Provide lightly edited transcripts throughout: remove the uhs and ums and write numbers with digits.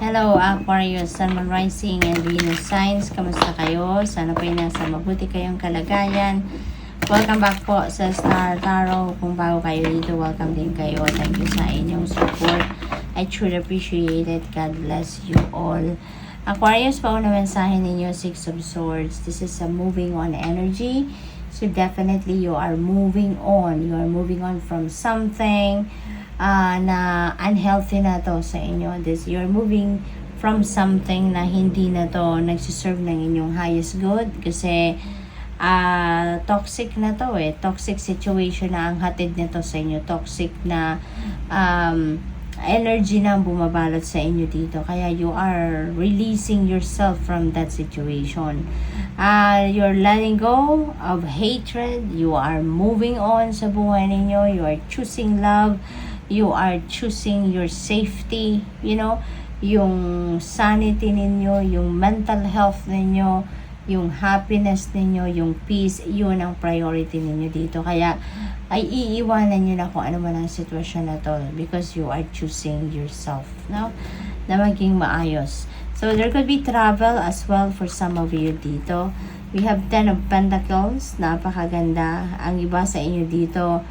Hello Aquarius, Sun, Moon, Rising, and Venus signs. Kamusta kayo? Sana po ay nasa mabuti kayong kalagayan. Welcome back po sa Star Tarot. Kung bago kayo dito, welcome din kayo. Thank you sa inyong support. I truly appreciate it. God bless you all. Aquarius, pauna mensahe ninyo, Six of Swords. This is a moving on energy. So definitely you are moving on. You are moving on from something na unhealthy na to sa inyo. You're moving from something na hindi na to nagsiserve ng inyong highest good kasi toxic na to toxic situation na ang hatid nito sa inyo, toxic na energy na bumabalot sa inyo dito, kaya you are releasing yourself from that situation. You're letting go of hatred, you are moving on sa buhay ninyo, you are choosing love, you are choosing your safety, yung sanity ninyo, yung mental health ninyo, yung happiness ninyo, yung peace, yun ang priority ninyo dito. Kaya ay iiwanan nyo na kung ano man ang sitwasyon na to because you are choosing yourself, na maging maayos. So there could be travel as well for some of you dito. We have 10 of Pentacles, napakaganda. Ang iba sa inyo dito,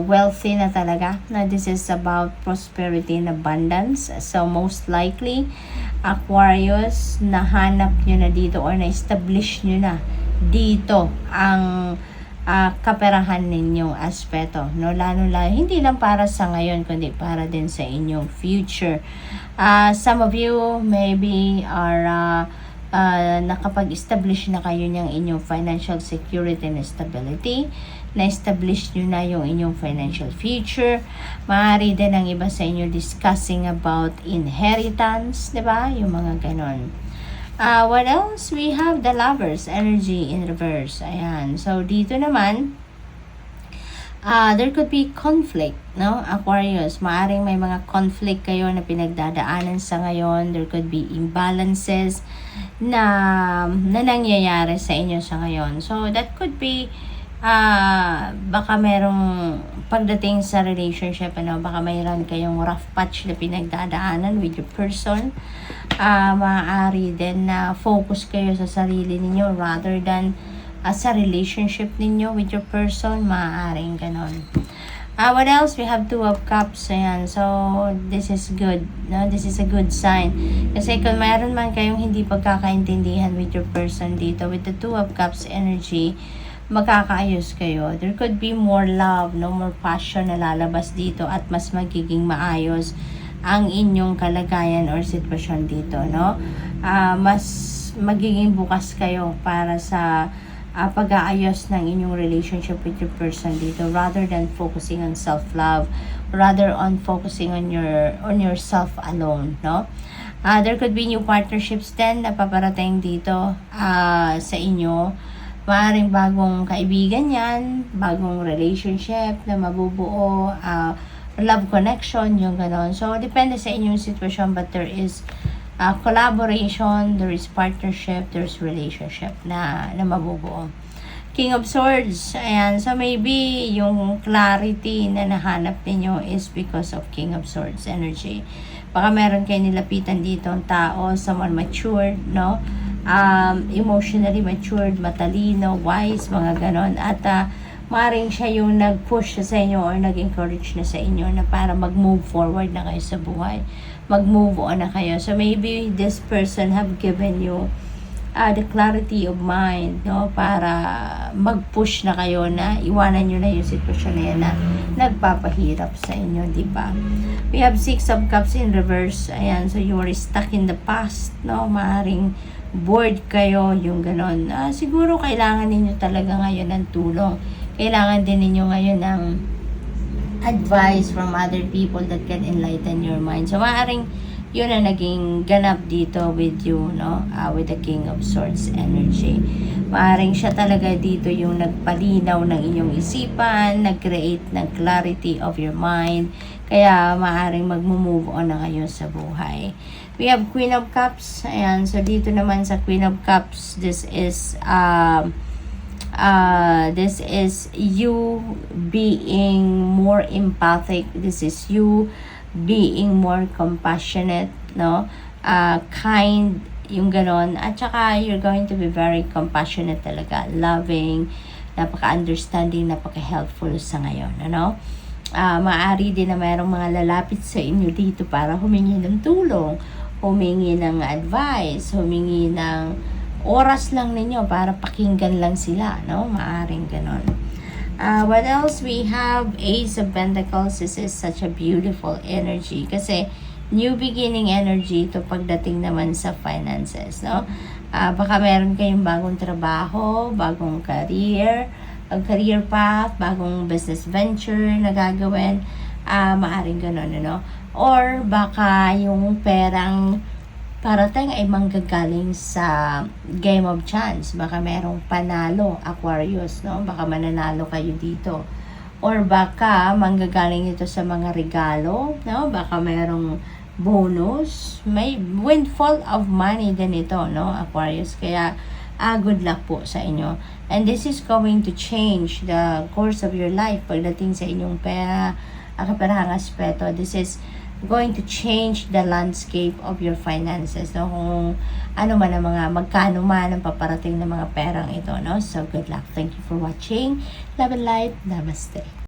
wealthy na talaga. Now, this is about prosperity and abundance. So, most likely, Aquarius, nahanap nyo na dito or na-establish nyo na dito ang kaperahan ninyong aspeto. No? Lalo-lalo, hindi lang para sa ngayon, kundi para din sa inyong future. Some of you maybe are nakapag-establish na kayo ng inyong financial security and stability. Na-establish nyo na yung inyong financial future. Maaari din ang iba sa inyo discussing about inheritance, diba? Yung mga ganon. What else? We have the Lovers energy in reverse. Ayan. So, dito naman, there could be conflict, no? Aquarius, maaring may mga conflict kayo na pinagdadaanan sa ngayon. There could be imbalances na nangyayari sa inyo sa ngayon. So, that could be baka merong pagdating sa relationship, baka mayroon kayong rough patch na pinagdadaanan with your person. Maaari din na focus kayo sa sarili ninyo rather than sa relationship ninyo with your person. Maaaring ganon. What else? We have 2 of Cups. Ayan. So, this is good. No? This is a good sign. Kasi kung mayroon man kayong hindi pagkakaintindihan with your person dito, with the 2 of Cups energy, magkakaayos kayo. There could be more love, no more passion na lalabas dito at mas magiging maayos ang inyong kalagayan or sitwasyon dito, no? Mas magiging bukas kayo para sa pag-aayos ng inyong relationship with your person dito rather than focusing on self-love, rather on focusing on yourself alone, no? There could be new partnerships then na paparating dito sa inyo. Maaaring bagong kaibigan yan, bagong relationship na mabubuo, love connection, yung ganon. So, depende sa inyong sitwasyon, but there is collaboration, there is partnership, there is relationship na mabubuo. King of Swords, ayan. So, maybe yung clarity na nahanap ninyo is because of King of Swords energy. Baka meron kayo nilapitan dito ang tao, someone matured, no? Emotionally matured, matalino, wise, mga ganon. At maaaring siya yung nag-push sa inyo or nag-encourage na sa inyo na para mag-move forward na kayo sa buhay. Mag-move on na kayo. So maybe this person have given you the clarity of mind, no? Para mag-push na kayo na iwanan nyo na yung sitwasyon na yan na nagpapahirap sa inyo, di ba? We have 6 of Cups in reverse. Ayan, so you are stuck in the past, no? Maaring bored kayo, yung ganon. Siguro kailangan ninyo talaga ngayon ng tulong. Kailangan din ninyo ngayon ng advice from other people that can enlighten your mind. So, maaaring yun ang naging ganap dito with you, no? With the King of Swords energy. Maaaring siya talaga dito yung nagpalinaw ng inyong isipan, nag-create ng clarity of your mind. Kaya maaaring mag-move on na kayo sa buhay. We have Queen of Cups. Ayan. So, dito naman sa Queen of Cups, this is you being more empathic. This is you being more compassionate. no? Kind, yung ganon. At saka, you're going to be very compassionate talaga, loving, napaka-understanding, napaka-helpful sa ngayon, ano? Maaari din na mayroong mga lalapit sa inyo dito para humingi ng tulong, humingi ng advice, humingi ng oras lang ninyo para pakinggan lang sila, no? Maaring ganon. What else? We have Ace of Pentacles. This is such a beautiful energy kasi new beginning energy ito pagdating naman sa finances, no? Baka meron kayong bagong trabaho, bagong career path, bagong business venture na gagawin, maaring ganun, ano? Or baka yung perang parating ay manggagaling sa game of chance. Baka merong panalo, Aquarius, no? Baka mananalo kayo dito. Or baka manggagaling ito sa mga regalo, no? Baka merong bonus, may windfall of money din ito, no, Aquarius. Kaya good luck po sa inyo. And this is going to change the course of your life pagdating sa inyong pera, kaperahang aspeto. This is going to change the landscape of your finances, no? Kung ano man ang mga, magkano man ang paparating ng mga perang ito, no? So, good luck. Thank you for watching. Love and light. Namaste.